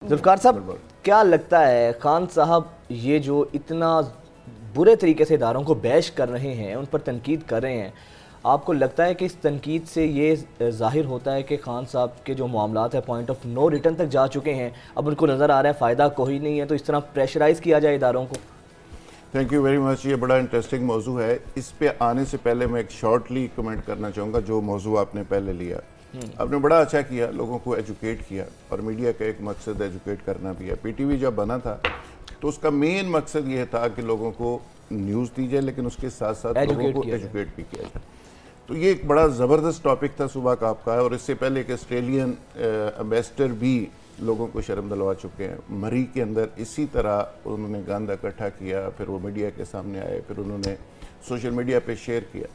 ذوالفقار صاحب کیا لگتا ہے خان صاحب یہ جو اتنا برے طریقے سے اداروں کو بیش کر رہے ہیں، ان پر تنقید کر رہے ہیں، آپ کو لگتا ہے کہ اس تنقید سے یہ ظاہر ہوتا ہے کہ خان صاحب کے جو معاملات ہیں پوائنٹ آف نو ریٹرن تک جا چکے ہیں، اب ان کو نظر آ رہا ہے فائدہ کوئی نہیں ہے تو اس طرح پریشرائز کیا جائے اداروں کو؟ Thank you very much. یہ بڑا انٹرسٹنگ موضوع ہے. اس پہ آنے سے پہلے میں ایک شارٹلی کمنٹ کرنا چاہوں گا. جو موضوع آپ نے پہلے لیا، آپ نے بڑا اچھا کیا، لوگوں کو ایجوکیٹ کیا، اور میڈیا کا ایک مقصد ایجوکیٹ کرنا بھی ہے. پی ٹی وی جب بنا تھا تو اس کا مین مقصد یہ تھا کہ لوگوں کو نیوز دی جائے لیکن اس کے ساتھ ساتھ لوگوں کو ایجوکیٹ بھی کیا جائے. تو یہ ایک بڑا زبردست ٹاپک تھا صبح کا آپ کا، اور اس سے پہلے ایک آسٹریلین امبیسڈر بھی لوگوں کو شرم دلوا چکے ہیں. مری کے اندر اسی طرح انہوں نے گاندہ اکٹھا کیا، پھر وہ میڈیا کے سامنے آئے، پھر انہوں نے سوشل میڈیا پہ شیئر کیا.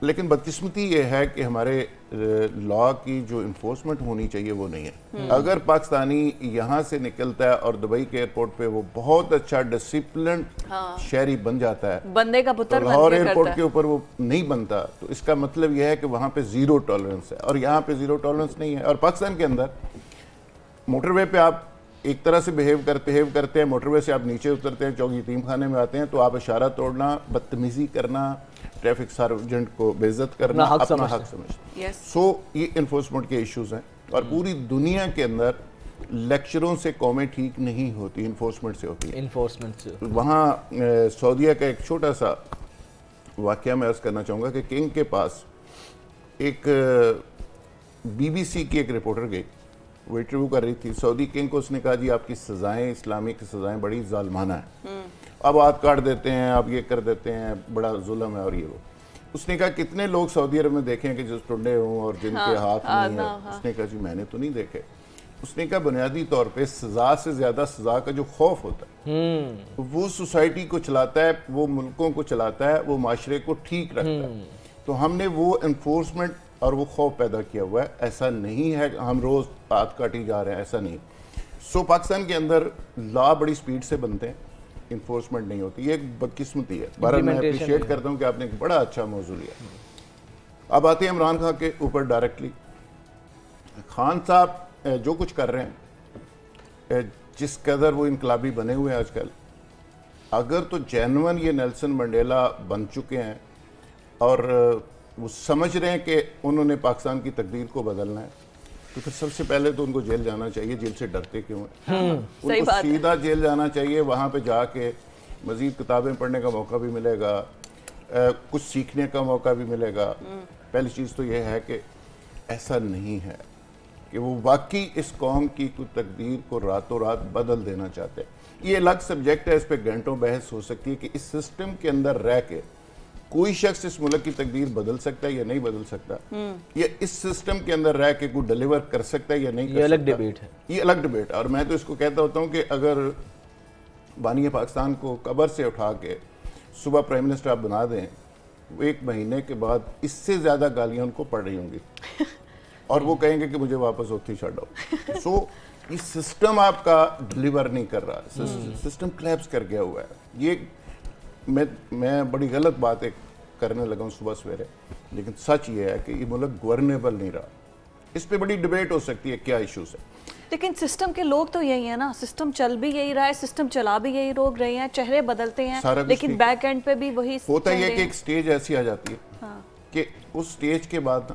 لیکن بدقسمتی یہ ہے کہ ہمارے لا کی جو انفورسمنٹ ہونی چاہیے وہ نہیں ہے. اگر پاکستانی یہاں سے نکلتا ہے اور دبئی کے ایئرپورٹ پہ وہ بہت اچھا ڈسپلنڈ شہری بن جاتا ہے، بندے کا پتر لاہور ایئرپورٹ کے اوپر وہ نہیں بنتا، تو اس کا مطلب یہ ہے کہ وہاں پہ زیرو ٹالرنس ہے، اور یہاں پہ زیرو ٹالرنس نہیں ہے. اور پاکستان کے اندر موٹر وے پہ آپ ایک طرح سے بہیو کرتے ہیں، موٹر وے سے آپ نیچے اترتے ہیں، چوک یتیم خانے میں آتے ہیں تو آپ اشارہ توڑنا، بدتمیزی کرنا، ٹریفک سارجنٹ کو بے عزت کرنا اپنا حق سمجھنا. سو یہ انفورسمنٹ کے ایشوز ہیں، اور پوری دنیا کے اندر لیکچروں سے قومیں ٹھیک نہیں ہوتی، انفورسمنٹ سے ہوتی ہے. انفورسمنٹ سے وہاں سعودیہ کا ایک چھوٹا سا واقعہ میں عرض کرنا چاہوں گا کہ کنگ کے پاس ایک بی بی سی کی ایک رپورٹر گئی، وہ انٹرویو کر رہی تھی. سعودی کنگ کو اس نے کہا جی آپ کی سزائیں، اسلامی کی سزائیں بڑی ظالمانہ ہیں، اب ہاتھ کاٹ دیتے ہیں، آپ یہ کر دیتے ہیں، بڑا ظلم ہے. اور یہ وہ اس نے کہا کتنے لوگ سعودی عرب میں دیکھیں کہ جس ٹنڈے ہوں اور جن کے ہاتھ نہیں ہیں؟ اس نے کہا جی میں نے تو نہیں دیکھے. اس نے کہا بنیادی طور پہ سزا سے زیادہ سزا کا جو خوف ہوتا ہے وہ سوسائٹی کو چلاتا ہے، وہ ملکوں کو چلاتا ہے، وہ معاشرے کو ٹھیک رکھتا ہے. تو ہم نے وہ انفورسمنٹ اور وہ خوف پیدا کیا ہوا ہے. ایسا نہیں ہے کہ ہم روز ہاتھ کاٹی جا رہے ہیں، ایسا نہیں. سو پاکستان کے اندر لا بڑی سپیڈ سے بنتے ہیں، انفورسمنٹ نہیں ہوتی. یہ ایک بدقسمتی ہے. بہرحال میں اپریشیٹ کرتا ہوں کہ آپ نے ایک بڑا اچھا موضوع لیا. اب آتے ہیں عمران خان کے اوپر ڈائریکٹلی. خان صاحب جو کچھ کر رہے ہیں، جس قدر وہ انقلابی بنے ہوئے ہیں آج کل، اگر تو جینون یہ نیلسن منڈیلا بن چکے ہیں اور وہ سمجھ رہے ہیں کہ انہوں نے پاکستان کی تقدیر کو بدلنا ہے، تو پھر سب سے پہلے تو ان کو جیل جانا چاہیے. جیل سے ڈرتے کیوں ہیں؟ ان کو سیدھا جیل جانا چاہیے. وہاں پہ جا کے مزید کتابیں پڑھنے کا موقع بھی ملے گا، کچھ سیکھنے کا موقع بھی ملے گا. پہلی چیز تو یہ ہے کہ ایسا نہیں ہے کہ وہ واقعی اس قوم کی کوئی تقدیر کو راتوں رات بدل دینا چاہتے ہیں. یہ الگ سبجیکٹ ہے، اس پہ گھنٹوں بحث ہو سکتی ہے کہ اس سسٹم کے اندر رہ کے کوئی شخص اس ملک کی تقدیر بدل سکتا ہے یا نہیں بدل سکتا، یا اس سسٹم کے اندر رہ کے کوئی ڈیلیور کر سکتا ہے یا نہیں کر سکتا. یہ الگ ڈیبیٹ ہے. یہ الگ ڈیبیٹ ہے. اور میں تو اس کو کہتا ہوتا ہوں کہ اگر بانی پاکستان کو قبر سے اٹھا کے صبح پرائم منسٹر آپ بنا دیں، وہ ایک مہینے کے بعد اس سے زیادہ گالیاں ان کو پڑ رہی ہوں گی، اور وہ کہیں گے کہ مجھے واپس ہوتی چھاڑو. سو یہ سسٹم آپ کا ڈیلیور نہیں کر رہا، سسٹم کلیپس کر گیا ہوا ہے. یہ میں بڑی غلط بات ایک کرنے لگا ہوں صبح سویرے، لیکن سچ یہ ہے کہ یہ ملک گورنیبل نہیں رہا. اس پہ بڑی ڈیبیٹ ہو سکتی ہے کیا ایشوز ہے. لیکن سسٹم کے لوگ تو یہی ہیں نا، سسٹم چل بھی یہی رہا ہے، سسٹم چلا بھی یہی لوگ رہے ہیں، چہرے بدلتے ہیں لیکن بیک اینڈ پہ بھی وہی ہوتا ہے. کہ ایک سٹیج ایسی آ جاتی ہے کہ اس سٹیج کے بعد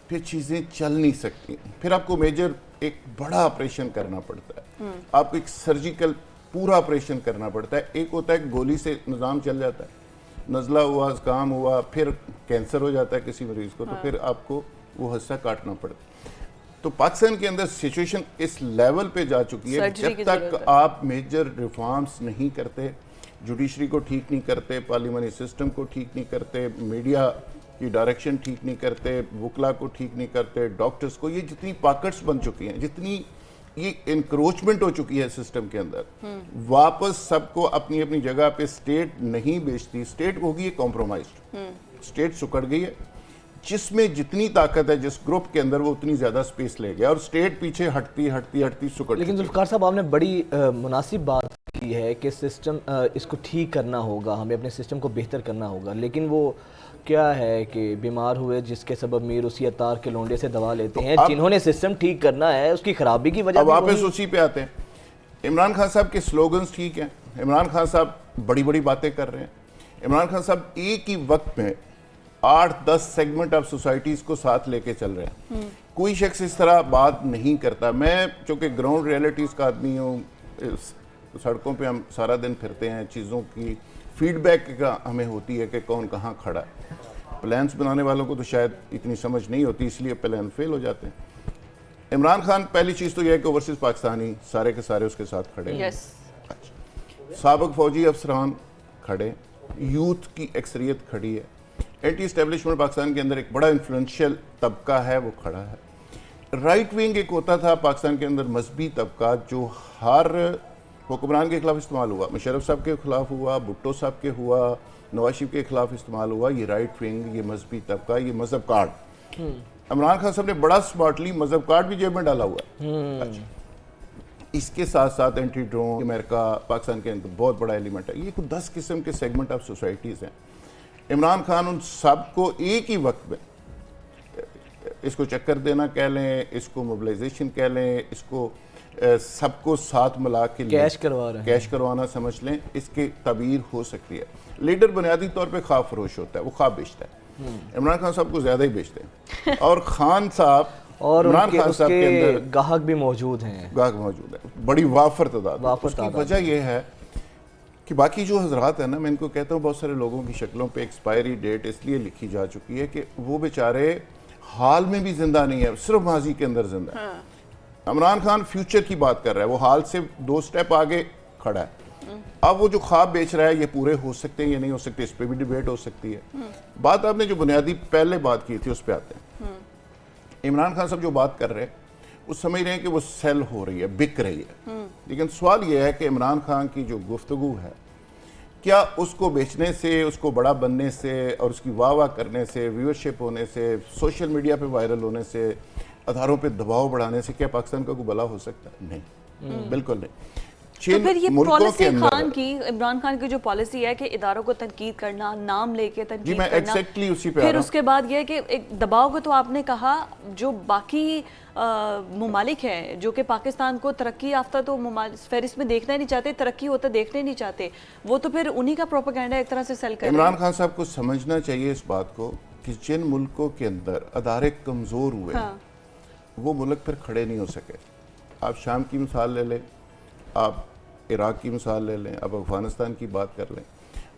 پھر چیزیں چل نہیں سکتی، پھر آپ کو میجر ایک بڑا آپریشن کرنا پڑتا ہے، آپ کو ایک سرجیکل پورا آپریشن کرنا پڑتا ہے. ایک ہوتا ہے گولی سے نظام چل جاتا ہے، نزلہ ہوا، زکام ہوا، پھر کینسر ہو جاتا ہے کسی مریض کو، تو پھر آپ کو وہ حصہ کاٹنا پڑتا ہے. تو پاکستان کے اندر سچویشن اس لیول پہ جا چکی ہے، جب تک آپ میجر ریفارمز نہیں کرتے، جوڈیشری کو ٹھیک نہیں کرتے، پارلیمانی سسٹم کو ٹھیک نہیں کرتے، میڈیا کی ڈائریکشن ٹھیک نہیں کرتے، وکلا کو ٹھیک نہیں کرتے، ڈاکٹرز کو، یہ جتنی پاکٹس بن چکی ہیں، جتنی یہ انکروچمنٹ ہو چکی ہے سسٹم کے اندر، واپس سب کو اپنی اپنی جگہ پہ اسٹیٹ نہیں بیچتی. اسٹیٹ ہوگی یہ کمپرومائزڈ، اسٹیٹ سکڑ گئی ہے. جس میں جتنی طاقت ہے جس گروپ کے اندر وہ اتنی زیادہ سپیس لے گیا، اور اسٹیٹ پیچھے ہٹتی سکڑ. لیکن ذوالفقار صاحب آپ نے بڑی مناسب بات ہوتی ہے کہ سسٹم اس کو ٹھیک کرنا ہوگا, ہمیں اپنے سسٹم کو بہتر کرنا ہوگا, لیکن وہ کیا ہے کہ بیمار ہوئے جس کے سبب میر اسی عطار کے لونڈے سے دوا لیتے ہیں, جنہوں نے سسٹم ٹھیک کرنا ہے اس کی خرابی کی وجہ. اب واپس اسی پہ آتے ہیں. عمران خان صاحب کے سلوگنز ٹھیک ہیں, عمران خان صاحب بڑی بڑی باتیں کر رہے ہیں, عمران خان صاحب ایک ہی وقت میں 8-10 سیگمنٹ آف سوسائٹیز کو ساتھ لے کے چل رہے ہیں. کوئی شخص اس طرح بات نہیں کرتا. میں چونکہ گراؤنڈ ریئلٹیز کا آدمی ہوں, سڑکوں پہ ہم سارا دن پھرتے ہیں, چیزوں کی فیڈ بیک کا ہمیں ہوتی ہے کہ کون کہاں کھڑا ہے. پلانس بنانے والوں کو تو شاید اتنی سمجھ نہیں ہوتی, اس لیے پلان فیل ہو جاتے ہیں. عمران خان پہلی چیز تو یہ ہے کہ اوورسیز پاکستانی سارے کے سارے اس کے ساتھ کھڑے ہیں. سابق فوجی افسران کھڑے, یوتھ کی اکثریت کھڑی ہے, اینٹی اسٹیبلشمنٹ پاکستان کے اندر ایک بڑا انفلوئنشیل طبقہ ہے وہ کھڑا ہے. رائٹ ونگ ایک ہوتا تھا پاکستان کے اندر مذہبی طبقہ جو ہر حکمران کے خلاف استعمال ہوا, مشرف صاحب کے خلاف ہوا, بھٹو صاحب کے ہوا, نواز شریف کے خلاف استعمال ہوا. یہ رائٹ ونگ, یہ مذہبی طبقہ, یہ مذہب کارڈ. عمران خان صاحب نے بڑا سمارٹلی مذہب کارڈ بھی جیب میں ڈالا ہوا ہے. اس کے ساتھ ساتھ اینٹی ڈرون, امریکہ پاکستان کے اندر بہت بڑا ایلیمنٹ ہے. یہ 10 قسم کے سیگمنٹ آف سوسائٹیز ہیں. عمران خان ان سب کو ایک ہی وقت میں, اس کو چکر دینا کہہ لیں, اس کو موبلائزیشن کہہ لیں, اس کو سب کو ساتھ ملا کے کیش کروا رہے ہیں, کیش کروانا سمجھ لیں, اس کی تعبیر ہو سکتی ہے. لیڈر بنیادی طور پہ خواب فروش ہوتا ہے, وہ خواب بیچتا ہے. عمران خان صاحب کو زیادہ ہی بیچتے ہیں. اور خان صاحب اور عمران خان صاحب کے اندر گاہک بھی موجود ہیں, گاہک موجود ہے, بڑی وافر تعداد. اس کی وجہ یہ ہے کہ باقی جو حضرات ہیں نا, میں ان کو کہتا ہوں, بہت سارے لوگوں کی شکلوں پہ ایکسپائری ڈیٹ اس لیے لکھی جا چکی ہے کہ وہ بیچارے حال میں بھی زندہ نہیں ہے, صرف ماضی کے اندر زندہ ہے. عمران خان فیوچر کی بات کر رہا ہے, وہ حال سے 2 سٹیپ آگے کھڑا ہے. اب وہ جو خواب بیچ رہا ہے یہ پورے ہو سکتے ہیں یا نہیں ہو سکتے, اس پہ بھی ڈیبیٹ ہو سکتی ہے. بات آپ نے جو بنیادی پہلے بات کی تھی اس پہ آتے ہیں. عمران خان صاحب جو بات کر رہے ہیں وہ سمجھ رہے ہیں کہ وہ سیل ہو رہی ہے, بک رہی ہے. لیکن سوال یہ ہے کہ عمران خان کی جو گفتگو ہے, کیا اس کو بیچنے سے, اس کو بڑا بننے سے اور اس کی واہ واہ کرنے سے, ویورشپ ہونے سے, سوشل میڈیا پہ وائرل ہونے سے, اداروں پہ دباؤ بڑھانے سے کیا پاکستان کا کوئی بھلا ہو سکتا ہے؟ نہیں, بالکل نہیں. تو پھر یہ پالیسی خان کی, عمران خان کی جو پالیسی ہے کہ اداروں کو تنقید کرنا, نام لے کے تنقید کرنا, پھر اس کے بعد یہ ہے کہ ایک دباؤ کو, تو آپ نے کہا جو باقی ممالک ہیں جو کہ پاکستان کو ترقی یافتہ تو فہرست میں دیکھنا ہی نہیں چاہتے, ترقی ہوتا دیکھنا ہی نہیں چاہتے, وہ تو پھر انہی کا پروپیگنڈا ایک طرح سے سیل کر رہے ہیں. عمران خان صاحب کو سمجھنا چاہیے اس بات کو کہ جن ملکوں کے اندر ادارے کمزور ہوئے وہ ملک پھر کھڑے نہیں ہو سکے. آپ شام کی مثال لے لیں, آپ عراق کی مثال لے لیں, اب افغانستان کی بات کر لیں.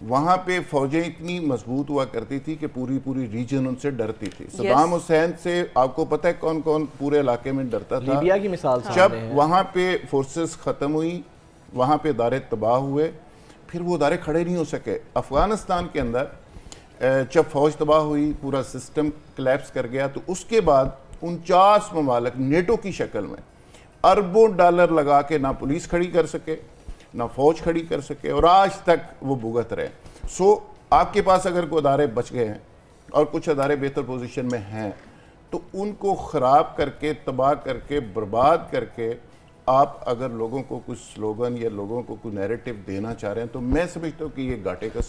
وہاں پہ فوجیں اتنی مضبوط ہوا کرتی تھی کہ پوری ریجن ان سے ڈرتی تھی. صدام حسین سے آپ کو پتہ ہے کون کون پورے علاقے میں ڈرتا تھا. لیبیا کی مثال جب وہاں پہ فورسز ختم ہوئی, وہاں پہ ادارے تباہ ہوئے, پھر وہ ادارے کھڑے نہیں ہو سکے. افغانستان کے اندر جب فوج تباہ ہوئی, پورا سسٹم کلیپس کر گیا, تو اس کے بعد 49 ممالک نیٹو کی شکل میں اربوں ڈالر لگا کے نہ پولیس کھڑی کر سکے, نہ فوج کھڑی کر سکے, اور آج تک وہ بھگت رہے. سو آپ کے پاس اگر کوئی ادارے بچ گئے ہیں اور کچھ ادارے بہتر پوزیشن میں ہیں, تو ان کو خراب کر کے, تباہ کر کے, برباد کر کے آپ اگر لوگوں کو کچھ سلوگن یا لوگوں کو کوئی نیریٹو دینا چاہ رہے ہیں, تو میں سمجھتا ہوں کہ یہ گھاٹے کا